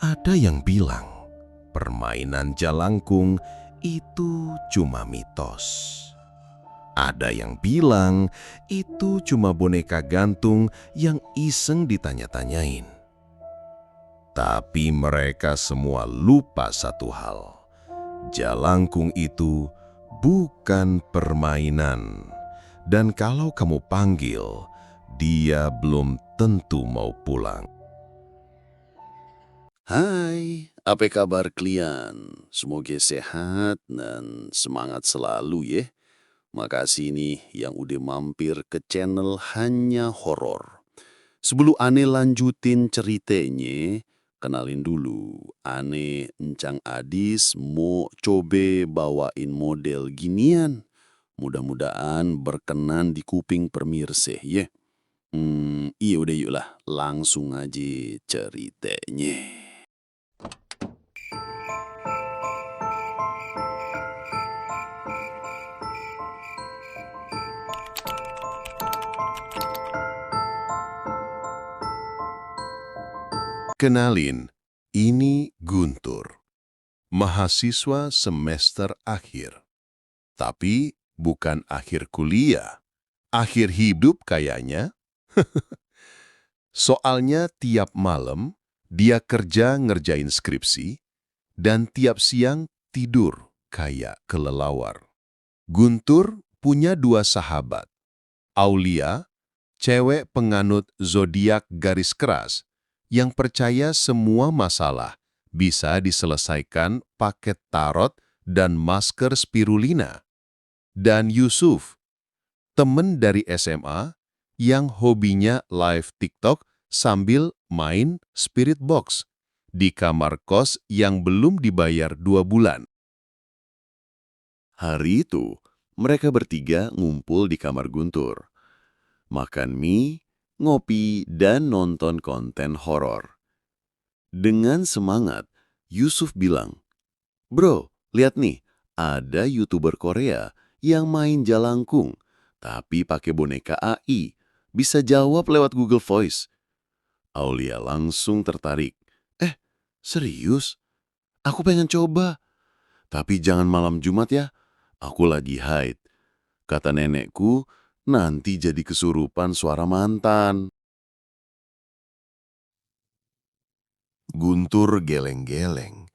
Ada yang bilang permainan jalangkung itu cuma mitos. Ada yang bilang itu cuma boneka gantung yang iseng ditanya-tanyain. Tapi mereka semua lupa satu hal. Jalangkung itu bukan permainan. Dan kalau kamu panggil, dia belum tentu mau pulang. Hai, apa kabar kalian? Semoga sehat dan semangat selalu ya. Makasih nih yang udah mampir ke channel Hanya Horor. Sebelum Ane lanjutin ceritanya, kenalin dulu. Ane Encang Adis mau coba bawain model ginian. Mudah-mudahan berkenan di kuping pemirsa ya. Iya udah yuk lah, langsung aja ceritanya. Kenalin, ini Guntur, mahasiswa semester akhir. Tapi bukan akhir kuliah, akhir hidup kayaknya. Soalnya tiap malam dia kerja ngerjain skripsi dan tiap siang tidur kayak kelelawar. Guntur punya 2 sahabat. Aulia, cewek penganut zodiak garis keras yang percaya semua masalah bisa diselesaikan pakai tarot dan masker spirulina. Dan Yusuf, temen dari SMA yang hobinya live TikTok sambil main Spirit Box di kamar kos yang belum dibayar 2 bulan. Hari itu, mereka bertiga ngumpul di kamar Guntur. Makan mie, ngopi, dan nonton konten horor. Dengan semangat, Yusuf bilang, "Bro, lihat nih, ada YouTuber Korea yang main jalangkung, tapi pakai boneka AI. Bisa jawab lewat Google Voice." Aulia langsung tertarik. Serius? Aku pengen coba. Tapi jangan malam Jumat ya. Aku lagi haid. Kata nenekku, nanti jadi kesurupan suara mantan. Guntur geleng-geleng.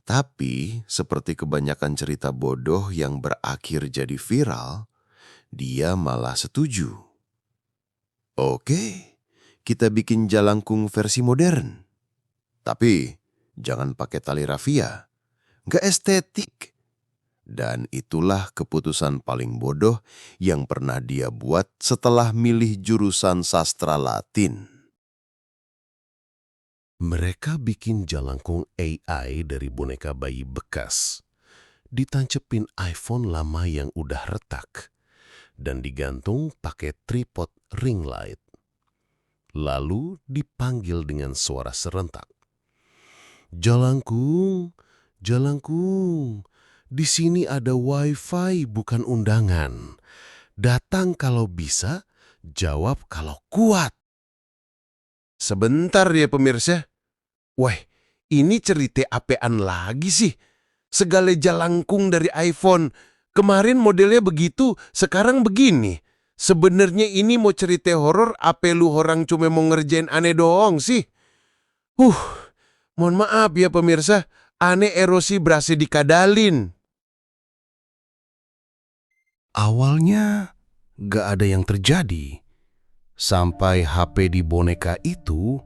Tapi, seperti kebanyakan cerita bodoh yang berakhir jadi viral, dia malah setuju. Oke, kita bikin jalangkung versi modern. Tapi, jangan pakai tali rafia. Nggak estetik. Dan itulah keputusan paling bodoh yang pernah dia buat setelah milih jurusan sastra Latin. Mereka bikin jalangkung AI dari boneka bayi bekas, ditancepin iPhone lama yang udah retak, dan digantung pakai tripod ring light. Lalu dipanggil dengan suara serentak. Jalangkung, jalangkung, di sini ada wifi bukan undangan. Datang kalau bisa, jawab kalau kuat. Sebentar ya pemirsa. Wah, ini cerita apaan lagi sih? Segala jalangkung dari iPhone. Kemarin modelnya begitu, sekarang begini. Sebenarnya ini mau cerita horor, apa lu orang cuma mau ngerjain aneh doang sih? Mohon maaf ya pemirsa, aneh erosi berasa dikadalin. Awalnya gak ada yang terjadi. Sampai HP di boneka itu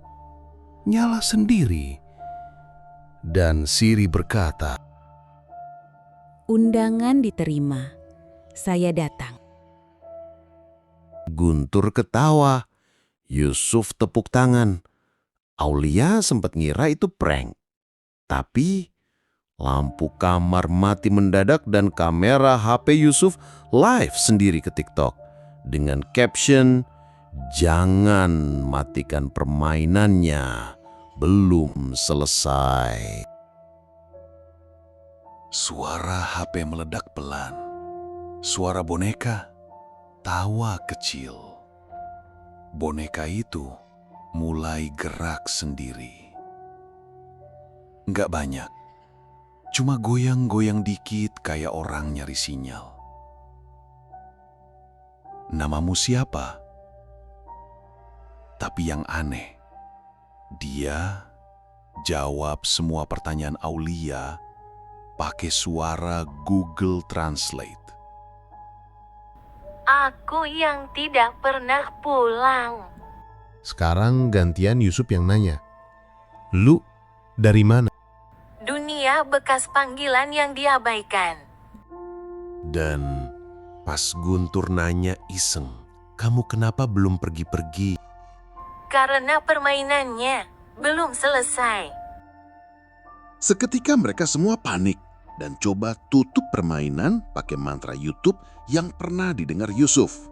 nyala sendiri. Dan Siri berkata, "Undangan diterima. Saya datang." Guntur ketawa, Yusuf tepuk tangan. Aulia sempat ngira itu prank. Tapi lampu kamar mati mendadak dan kamera HP Yusuf live sendiri ke TikTok. Dengan caption, "Jangan matikan permainannya, belum selesai." Suara HP meledak pelan. Suara boneka tawa kecil. Boneka itu mulai gerak sendiri. Nggak banyak. Cuma goyang-goyang dikit kayak orang nyari sinyal. Namamu siapa? Tapi yang aneh, dia jawab semua pertanyaan Aulia pakai suara Google Translate. Aku yang tidak pernah pulang. Sekarang gantian Yusuf yang nanya. Lu dari mana? Dunia bekas panggilan yang diabaikan. Dan pas Guntur nanya iseng, kamu kenapa belum pergi-pergi? Karena permainannya belum selesai. Seketika mereka semua panik dan coba tutup permainan pakai mantra YouTube yang pernah didengar Yusuf.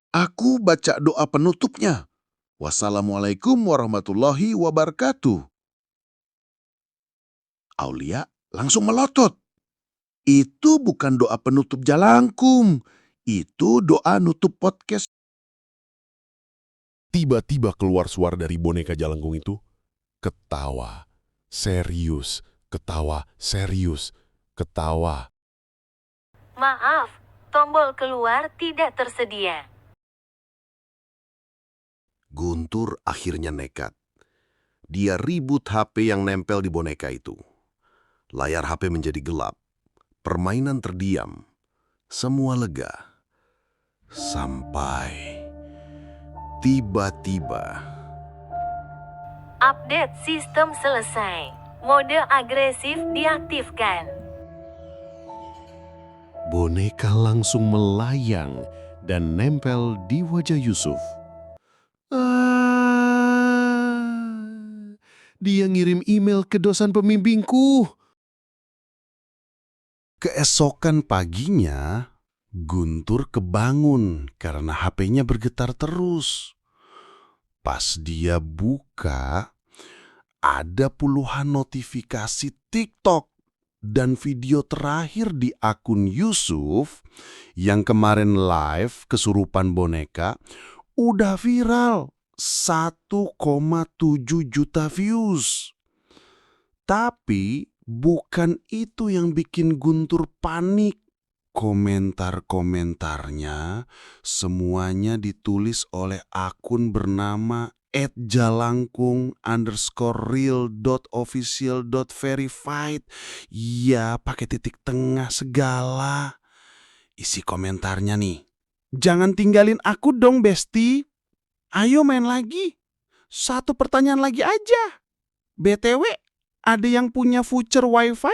Aku baca doa penutupnya. Wassalamualaikum warahmatullahi wabarakatuh. Aulia langsung melotot. Itu bukan doa penutup Jalangkung. Itu doa nutup podcast. Tiba-tiba keluar suara dari boneka Jalangkung itu. Ketawa, serius, ketawa, serius, ketawa. Maaf, tombol keluar tidak tersedia. Guntur akhirnya nekat. Dia ribut HP yang nempel di boneka itu. Layar HP menjadi gelap. Permainan terdiam. Semua lega. Sampai tiba-tiba Update sistem selesai. Mode agresif diaktifkan. boneka langsung melayang dan nempel di wajah Yusuf. Dia ngirim email ke dosen pembimbingku. Keesokan paginya, Guntur kebangun karena HP-nya bergetar terus. Pas dia buka, ada puluhan notifikasi TikTok dan video terakhir di akun Yusuf yang kemarin live kesurupan boneka udah viral 1,7 juta views. Tapi bukan itu yang bikin Guntur panik. Komentar-komentarnya semuanya ditulis oleh akun bernama @jalangkung_real.official.verified. Ya, pakai titik tengah segala. Isi komentarnya nih. Jangan tinggalin aku dong, Besti. Ayo main lagi. Satu pertanyaan lagi aja. BTW, ada yang punya voucher wifi?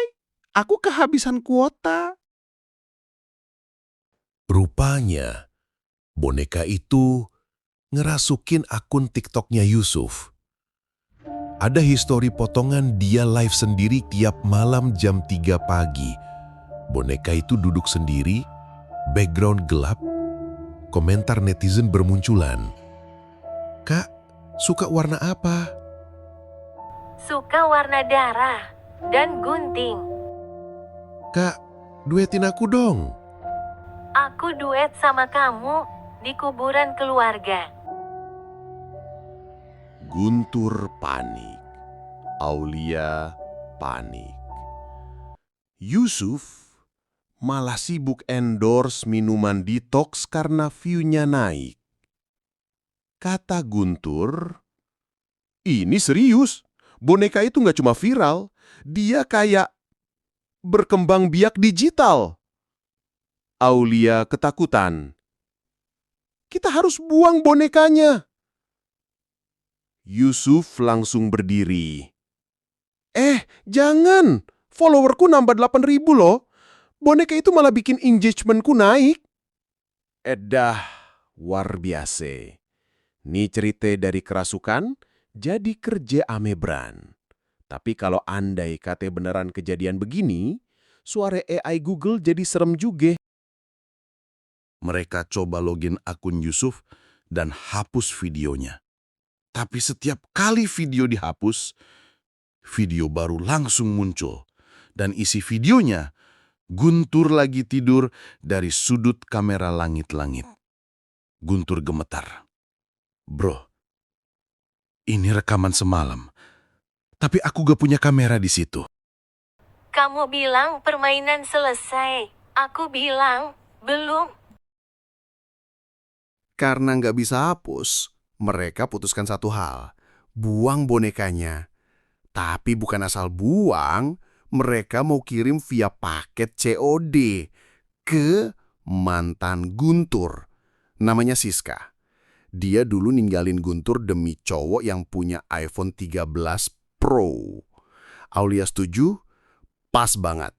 Aku kehabisan kuota. Rupanya, boneka itu ngerasukin akun TikToknya Yusuf. Ada histori potongan dia live sendiri tiap malam jam 3 pagi. Boneka itu duduk sendiri, background gelap, komentar netizen bermunculan. Kak, suka warna apa? Suka warna darah dan gunting. Kak, duetin aku dong. Aku duet sama kamu di kuburan keluarga. Guntur panik. Aulia panik. Yusuf malah sibuk endorse minuman detox karena view-nya naik. Kata Guntur, ini serius. Boneka itu nggak cuma viral, dia kayak berkembang biak digital. Aulia ketakutan. Kita harus buang bonekanya. Yusuf langsung berdiri. Jangan. Followerku nambah 8.000 loh. Boneka itu malah bikin engagementku naik. Edah, war biasa. Nih cerita dari kerasukan, jadi kerja amebran. Tapi kalau andai kate beneran kejadian begini, suara AI Google jadi serem juga. Mereka coba login akun Yusuf dan hapus videonya. Tapi setiap kali video dihapus, video baru langsung muncul. Dan isi videonya, Guntur lagi tidur dari sudut kamera langit-langit. Guntur gemetar. Bro, ini rekaman semalam. Tapi aku gak punya kamera di situ. Kamu bilang permainan selesai. Aku bilang, belum. Karena nggak bisa hapus, mereka putuskan satu hal. Buang bonekanya. Tapi bukan asal buang, mereka mau kirim via paket COD ke mantan Guntur. Namanya Siska. Dia dulu ninggalin Guntur demi cowok yang punya iPhone 13 Pro. Aulia setuju? Pas banget.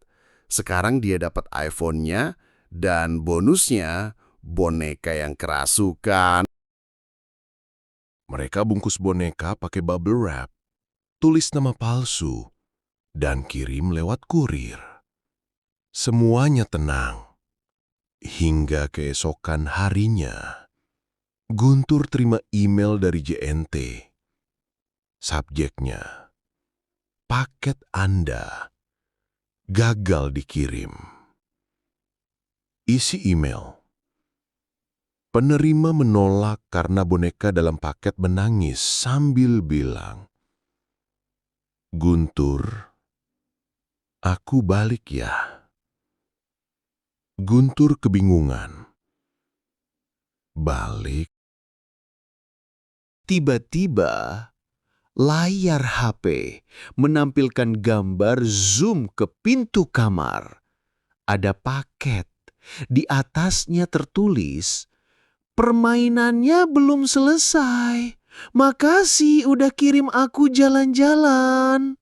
Sekarang dia dapat iPhone-nya dan bonusnya boneka yang kerasukan. Mereka bungkus boneka pakai bubble wrap, tulis nama palsu, dan kirim lewat kurir. Semuanya tenang. Hingga keesokan harinya, Guntur terima email dari JNT. Subjeknya, paket Anda gagal dikirim. Isi email, penerima menolak karena boneka dalam paket menangis sambil bilang, "Guntur, aku balik ya." Guntur kebingungan. Balik? Tiba-tiba, layar HP menampilkan gambar zoom ke pintu kamar. Ada paket. Di atasnya tertulis, "Permainannya belum selesai. Makasih udah kirim aku jalan-jalan."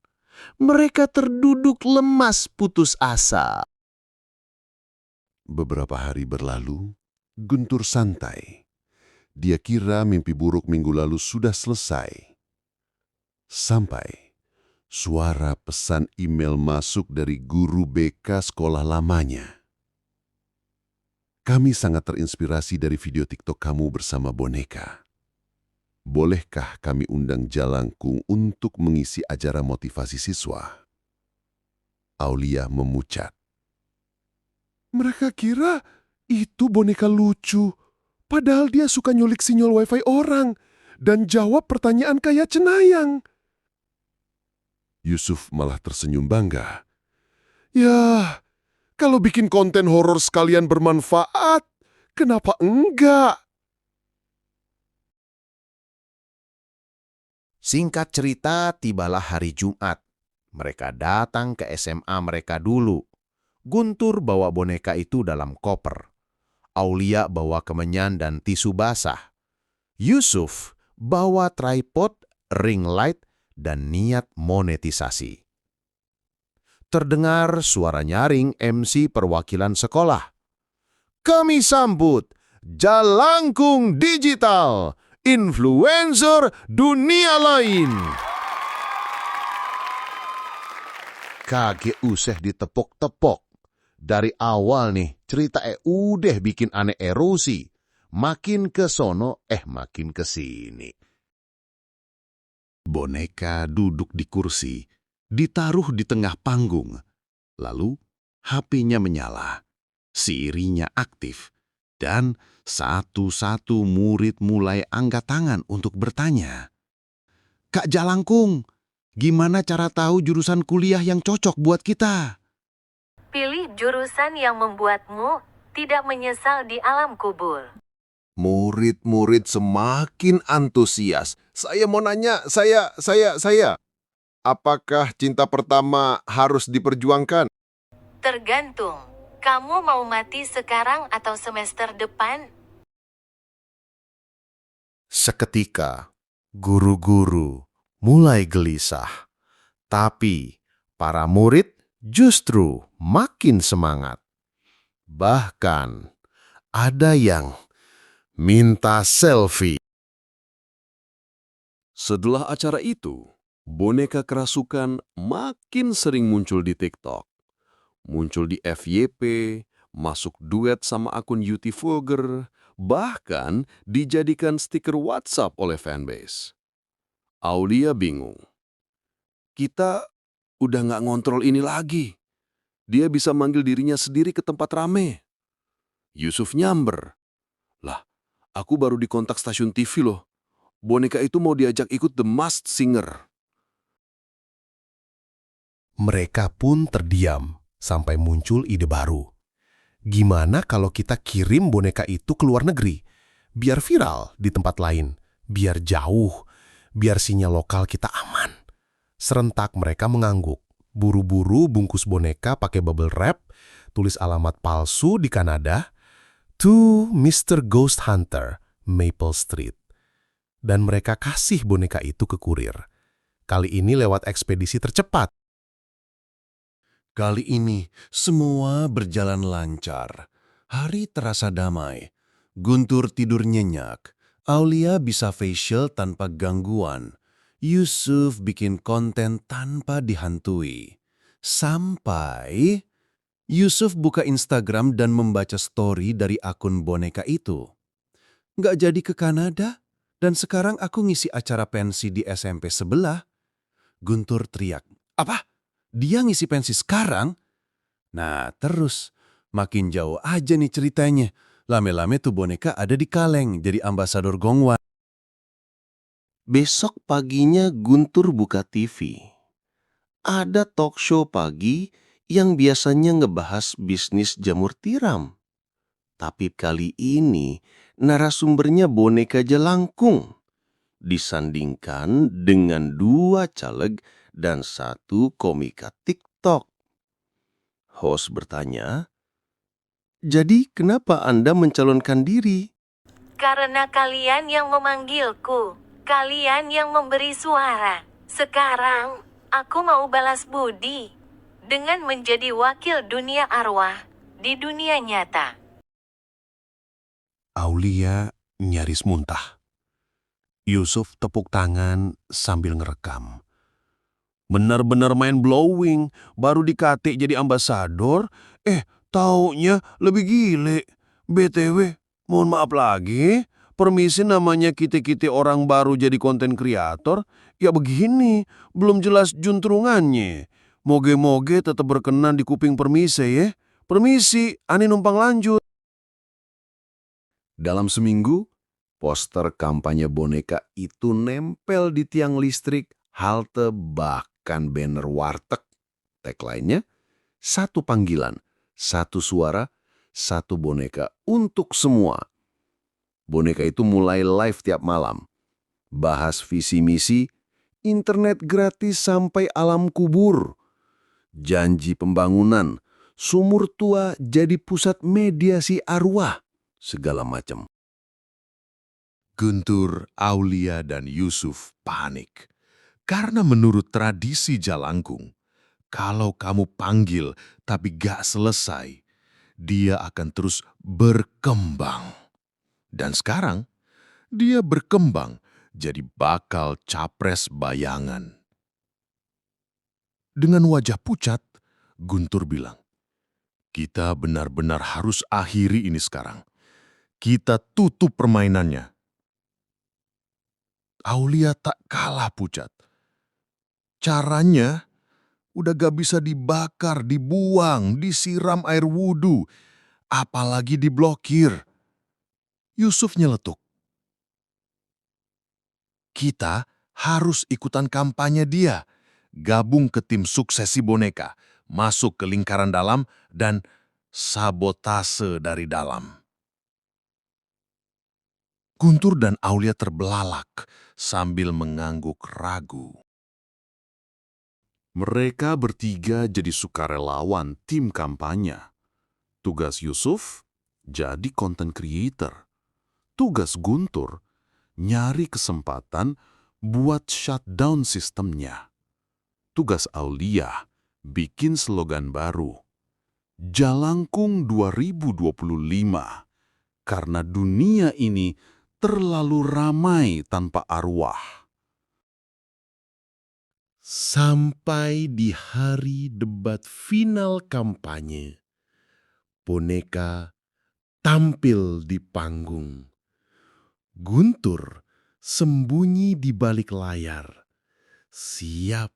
Mereka terduduk lemas putus asa. Beberapa hari berlalu, Guntur santai. Dia kira mimpi buruk minggu lalu sudah selesai. Sampai suara pesan email masuk dari guru BK sekolah lamanya. "Kami sangat terinspirasi dari video TikTok kamu bersama boneka. Bolehkah kami undang Jalangkung untuk mengisi acara motivasi siswa?" Aulia memucat. Mereka kira itu boneka lucu, padahal dia suka nyulik sinyal wifi orang dan jawab pertanyaan kayak cenayang. Yusuf malah tersenyum bangga. Ya, kalau bikin konten horor sekalian bermanfaat, kenapa enggak? Singkat cerita, tibalah hari Jumat. Mereka datang ke SMA mereka dulu. Guntur bawa boneka itu dalam koper. Aulia bawa kemenyan dan tisu basah. Yusuf bawa tripod, ring light, dan niat monetisasi. Terdengar suara nyaring MC perwakilan sekolah. "Kami sambut Jalangkung Digital, influencer dunia lain." Kage usah ditepok-tepok. Dari awal nih, cerita udah bikin aneh erosi. Makin ke sono, makin ke sini. Boneka duduk di kursi, ditaruh di tengah panggung. Lalu, HP-nya menyala. Sirinya aktif. Dan satu-satu murid mulai angkat tangan untuk bertanya. "Kak Jalangkung, gimana cara tahu jurusan kuliah yang cocok buat kita?" Pilih jurusan yang membuatmu tidak menyesal di alam kubur. Murid-murid semakin antusias. "Saya mau nanya, saya. Apakah cinta pertama harus diperjuangkan?" Tergantung. Kamu mau mati sekarang atau semester depan? Seketika, guru-guru mulai gelisah. Tapi para murid justru makin semangat. Bahkan ada yang minta selfie. Setelah acara itu, boneka kerasukan makin sering muncul di TikTok. Muncul di FYP, masuk duet sama akun YouTuber, bahkan dijadikan stiker WhatsApp oleh fanbase. Aulia bingung. Kita udah nggak ngontrol ini lagi. Dia bisa manggil dirinya sendiri ke tempat rame. Yusuf nyamber. "Lah, aku baru dikontak stasiun TV loh. Boneka itu mau diajak ikut The Masked Singer." Mereka pun terdiam sampai muncul ide baru. Gimana kalau kita kirim boneka itu ke luar negeri? Biar viral di tempat lain, biar jauh, biar sinyal lokal kita aman. Serentak mereka mengangguk. Buru-buru bungkus boneka pakai bubble wrap, tulis alamat palsu di Kanada, to Mr. Ghost Hunter, Maple Street. Dan mereka kasih boneka itu ke kurir. Kali ini lewat ekspedisi tercepat. Kali ini semua berjalan lancar. Hari terasa damai. Guntur tidur nyenyak. Aulia bisa facial tanpa gangguan. Yusuf bikin konten tanpa dihantui. Sampai Yusuf buka Instagram dan membaca story dari akun boneka itu. Nggak jadi ke Kanada, dan sekarang aku ngisi acara pensi di SMP sebelah. Guntur teriak, "Apa? Dia ngisi pensi sekarang?" Nah, terus makin jauh aja nih ceritanya. Lame-lame tuh boneka ada di kaleng jadi ambasador Gongwan. Besok paginya Guntur buka TV. Ada talk show pagi yang biasanya ngebahas bisnis jamur tiram. Tapi kali ini narasumbernya boneka jelangkung. Disandingkan dengan 2 caleg dan 1 komika TikTok. Host bertanya, "Jadi kenapa Anda mencalonkan diri?" Karena kalian yang memanggilku, kalian yang memberi suara. Sekarang, aku mau balas budi dengan menjadi wakil dunia arwah di dunia nyata. Aulia nyaris muntah. Yusuf tepuk tangan sambil ngerekam. Benar-benar main blowing, baru dikatik jadi ambasador, taunya lebih gile. BTW, mohon maaf lagi, permisi namanya kita-kita orang baru jadi konten kreator, ya begini, belum jelas juntrungannya. Moge-moge tetap berkenan di kuping permisi ya. Permisi, ani numpang lanjut. Dalam seminggu, poster kampanye boneka itu nempel di tiang listrik, halte, bahkan banner warteg. Tagline-nya, 1 panggilan, 1 suara, 1 boneka untuk semua. Boneka itu mulai live tiap malam. Bahas visi misi, internet gratis sampai alam kubur. Janji pembangunan, sumur tua jadi pusat mediasi arwah, segala macam. Guntur, Aulia, dan Yusuf panik. Karena menurut tradisi Jalangkung, kalau kamu panggil tapi gak selesai, dia akan terus berkembang. Dan sekarang, dia berkembang jadi bakal capres bayangan. Dengan wajah pucat, Guntur bilang, "Kita benar-benar harus akhiri ini sekarang. Kita tutup permainannya." Aulia tak kalah pucat. Caranya udah gak bisa dibakar, dibuang, disiram air wudhu, apalagi diblokir. Yusuf nyeletuk, "Kita harus ikutan kampanye dia, gabung ke tim suksesi boneka, masuk ke lingkaran dalam, dan sabotase dari dalam." Guntur dan Aulia terbelalak sambil mengangguk ragu. Mereka bertiga jadi sukarelawan tim kampanye. Tugas Yusuf jadi content creator. Tugas Guntur nyari kesempatan buat shutdown sistemnya. Tugas Aulia bikin slogan baru. Jalangkung 2025. Karena dunia ini terlalu ramai tanpa arwah. Sampai di hari debat final kampanye, boneka tampil di panggung. Guntur sembunyi di balik layar, siap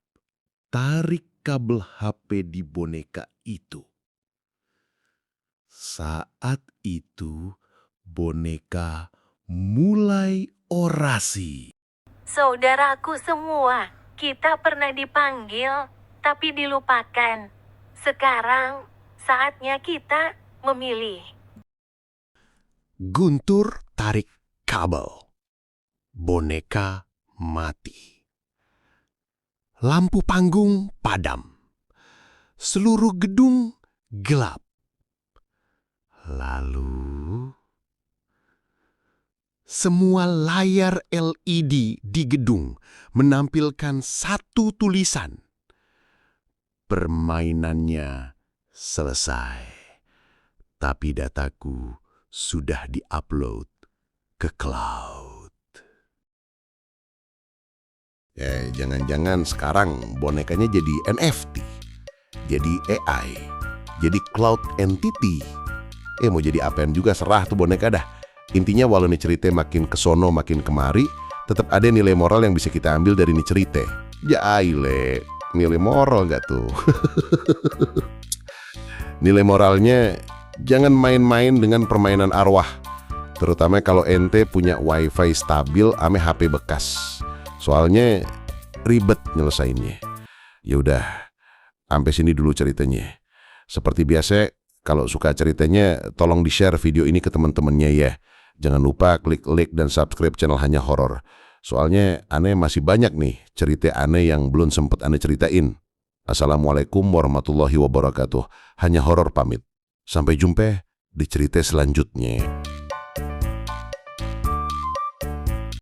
tarik kabel HP di boneka itu. Saat itu, boneka mulai orasi. Saudaraku semua, kita pernah dipanggil, tapi dilupakan. Sekarang, saatnya kita memilih. Guntur tarik kabel. Boneka mati. Lampu panggung padam. Seluruh gedung gelap. Lalu, semua layar LED di gedung menampilkan satu tulisan. Permainannya selesai, tapi dataku sudah di-upload ke cloud. Jangan-jangan sekarang bonekanya jadi NFT, jadi AI, jadi cloud entity. Mau jadi apaan juga serah tuh boneka dah. Intinya walau nih cerita makin kesono makin kemari, tetap ada nilai moral yang bisa kita ambil dari nih cerita. Ya aile, nilai moral gak tuh? Nilai moralnya, jangan main-main dengan permainan arwah. Terutama kalau ente punya wifi stabil ame HP bekas. Soalnya ribet nyelesainnya. Ya udah, sampai sini dulu ceritanya. Seperti biasa, kalau suka ceritanya tolong di-share video ini ke teman-temannya ya. Jangan lupa klik like dan subscribe channel Hanya Horor. Soalnya aneh masih banyak nih cerita aneh yang belum sempat aneh ceritain. Assalamualaikum warahmatullahi wabarakatuh. Hanya Horor pamit. Sampai jumpa di cerita selanjutnya.